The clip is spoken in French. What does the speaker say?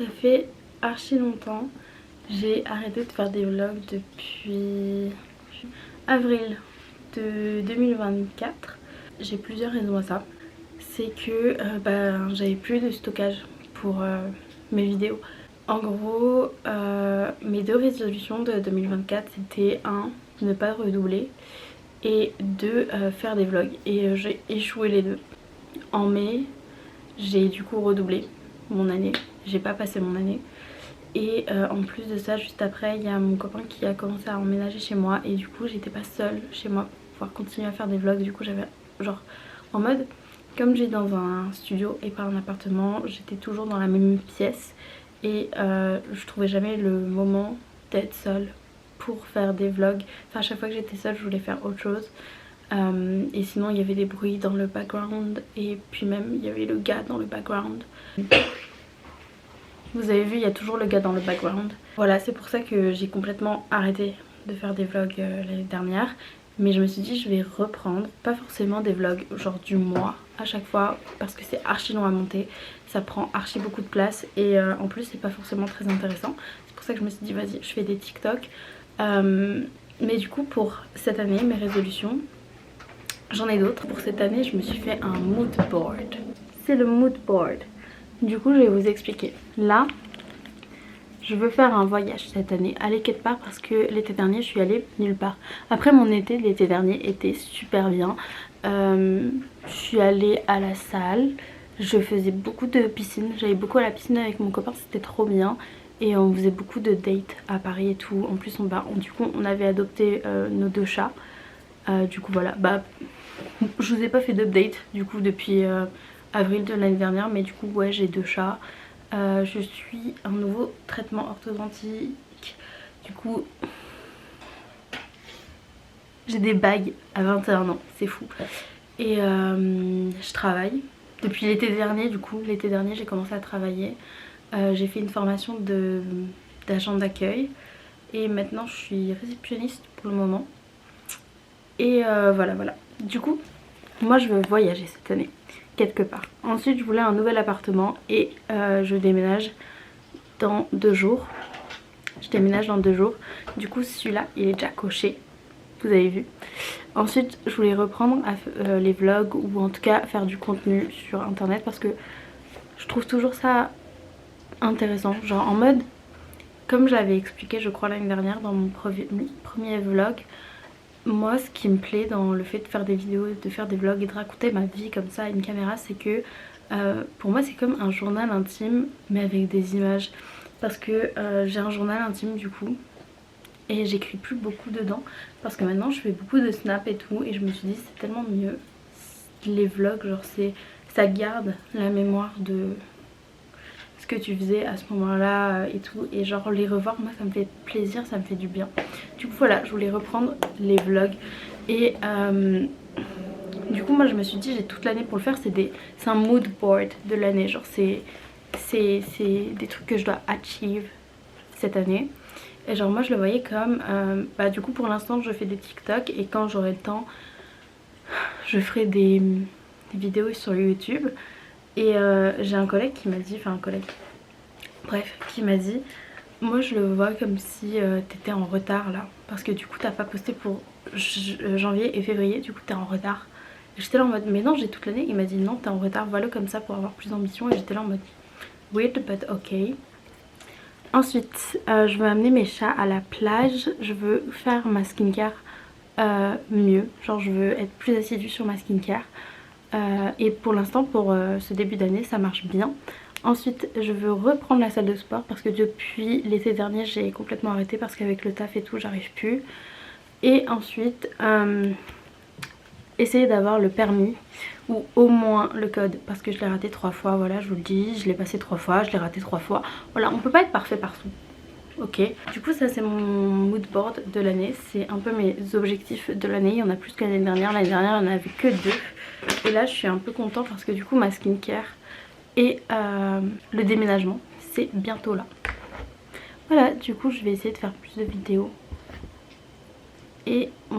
Ça fait archi longtemps. J'ai arrêté de faire des vlogs depuis avril de 2024. J'ai plusieurs raisons à ça. C'est que j'avais plus de stockage pour mes vidéos. En gros, mes deux résolutions de 2024 c'était 1, ne pas redoubler, et 2, faire des vlogs. Et j'ai échoué les deux. En mai, j'ai du coup redoublé mon année, j'ai pas passé mon année. Et en plus de ça, juste après, il y a mon copain qui a commencé à emménager chez moi. Et du coup, j'étais pas seule chez moi pour pouvoir continuer à faire des vlogs. Du coup, j'avais genre en mode, comme j'ai dans un studio et pas un appartement, j'étais toujours dans la même pièce. Et je trouvais jamais le moment d'être seule pour faire des vlogs. Enfin, à chaque fois que j'étais seule, je voulais faire autre chose. Et sinon, il y avait des bruits dans le background. Et puis même, il y avait le gars dans le background. Vous avez vu, il y a toujours le gars dans le background. Voilà, c'est pour ça que j'ai complètement arrêté de faire des vlogs l'année dernière. Mais je me suis dit, je vais reprendre, pas forcément des vlogs genre du mois à chaque fois, parce que c'est archi long à monter. Ça prend archi beaucoup de place et en plus c'est pas forcément très intéressant. C'est pour ça que je me suis dit, vas-y, je fais des TikTok. Mais du coup, pour cette année, mes résolutions, j'en ai d'autres. Pour cette année, je me suis fait un mood board. C'est le mood board. Du coup, je vais vous expliquer. Là, je veux faire un voyage cette année, aller quelque part, parce que l'été dernier, je suis allée nulle part. Après mon été, l'été dernier était super bien. Je suis allée à la salle, je faisais beaucoup de piscine. J'allais beaucoup à la piscine avec mon copain, c'était trop bien. Et on faisait beaucoup de dates à Paris et tout. En plus, du coup, on avait adopté nos 2 chats. Du coup, voilà. Je vous ai pas fait d'update, du coup, depuis avril de l'année dernière, mais du coup ouais, j'ai 2 chats. Je suis un nouveau traitement orthodontique, du coup j'ai des bagues à 21 ans, c'est fou. Et je travaille depuis l'été dernier. Du coup l'été dernier j'ai commencé à travailler. J'ai fait une formation d'agent d'accueil et maintenant je suis réceptionniste pour le moment. Et voilà. Du coup moi je veux voyager cette année quelque part. Ensuite je voulais un nouvel appartement et je déménage dans 2 jours. Du coup celui-là il est déjà coché, vous avez vu. Ensuite je voulais reprendre les vlogs, ou en tout cas faire du contenu sur internet, parce que je trouve toujours ça intéressant. Genre en mode, comme je l'avais expliqué je crois l'année dernière dans mon premier vlog, moi ce qui me plaît dans le fait de faire des vidéos, de faire des vlogs et de raconter ma vie comme ça à une caméra, c'est que pour moi c'est comme un journal intime mais avec des images. Parce que j'ai un journal intime du coup et j'écris plus beaucoup dedans, parce que maintenant je fais beaucoup de snaps et tout, et je me suis dit c'est tellement mieux les vlogs, genre ça garde la mémoire de ce que tu faisais à ce moment là et tout, et genre les revoir, moi ça me fait plaisir, ça me fait du bien. Du coup voilà, je voulais reprendre les vlogs et du coup moi je me suis dit j'ai toute l'année pour le faire. C'est un mood board de l'année, genre c'est des trucs que je dois achieve cette année. Et genre moi je le voyais comme du coup pour l'instant je fais des TikTok, et quand j'aurai le temps je ferai des vidéos sur YouTube. Et j'ai un collègue qui m'a dit, qui m'a dit, moi je le vois comme si t'étais en retard là, parce que du coup t'as pas posté pour janvier et février, du coup t'es en retard. J'étais là en mode mais non, j'ai toute l'année. Il m'a dit non, t'es en retard, voilà, comme ça pour avoir plus d'ambition. Et j'étais là en mode weird but ok. Ensuite je veux amener mes chats à la plage. Je veux faire ma skincare mieux, genre je veux être plus assidue sur ma skincare. Et pour l'instant pour ce début d'année ça marche bien. Ensuite je veux reprendre la salle de sport, parce que depuis l'été dernier j'ai complètement arrêté parce qu'avec le taf et tout j'arrive plus. Et ensuite essayer d'avoir le permis, ou au moins le code, parce que je l'ai raté 3 fois, voilà je vous le dis, je l'ai passé 3 fois, je l'ai raté 3 fois, voilà, on peut pas être parfait partout. Ok, du coup ça c'est mon mood board de l'année, c'est un peu mes objectifs de l'année. Il y en a plus que l'année dernière il y en avait que 2. Et là je suis un peu contente parce que du coup ma skincare et le déménagement c'est bientôt là. Voilà, du coup je vais essayer de faire plus de vidéos et